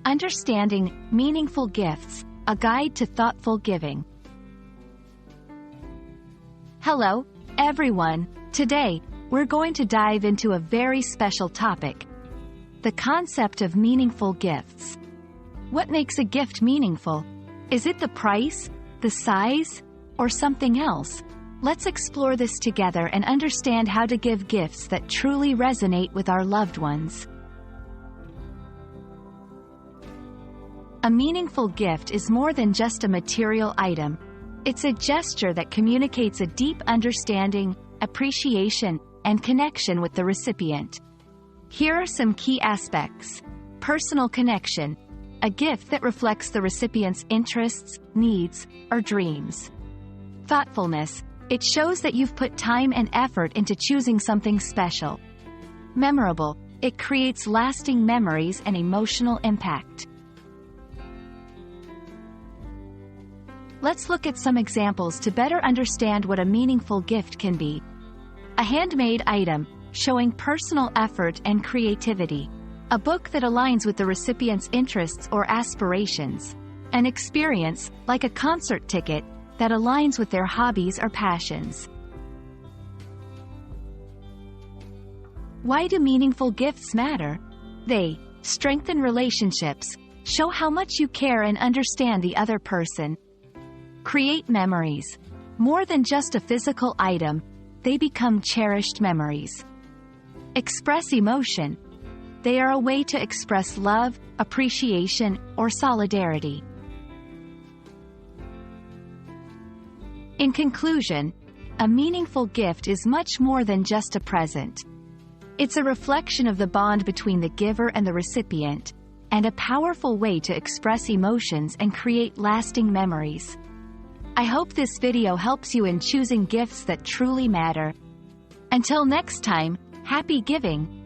Understanding Meaningful Gifts, a Guide to Thoughtful Giving. Hello, everyone. Today, we're going to dive into a very special topic: the concept of meaningful gifts. What makes a gift meaningful? Is it the price, the size, or something else? Let's explore this together and understand how to give gifts that truly resonate with our loved ones. A meaningful gift is more than just a material item. It's a gesture that communicates a deep understanding, appreciation, and connection with the recipient. Here are some key aspects. Personal connection, a gift that reflects the recipient's interests, needs, or dreams. Thoughtfulness, it shows that you've put time and effort into choosing something special. Memorable, it creates lasting memories and emotional impact. Let's look at some examples to better understand what a meaningful gift can be. A handmade item, showing personal effort and creativity. A book that aligns with the recipient's interests or aspirations. An experience, like a concert ticket, that aligns with their hobbies or passions. Why do meaningful gifts matter? They strengthen relationships, show how much you care and understand the other person. Create memories. More than just a physical item, they become cherished memories. Express emotion. They are a way to express love, appreciation, or solidarity. In conclusion, a meaningful gift is much more than just a present. It's a reflection of the bond between the giver and the recipient, and a powerful way to express emotions and create lasting memories. I hope this video helps you in choosing gifts that truly matter. Until next time, happy giving!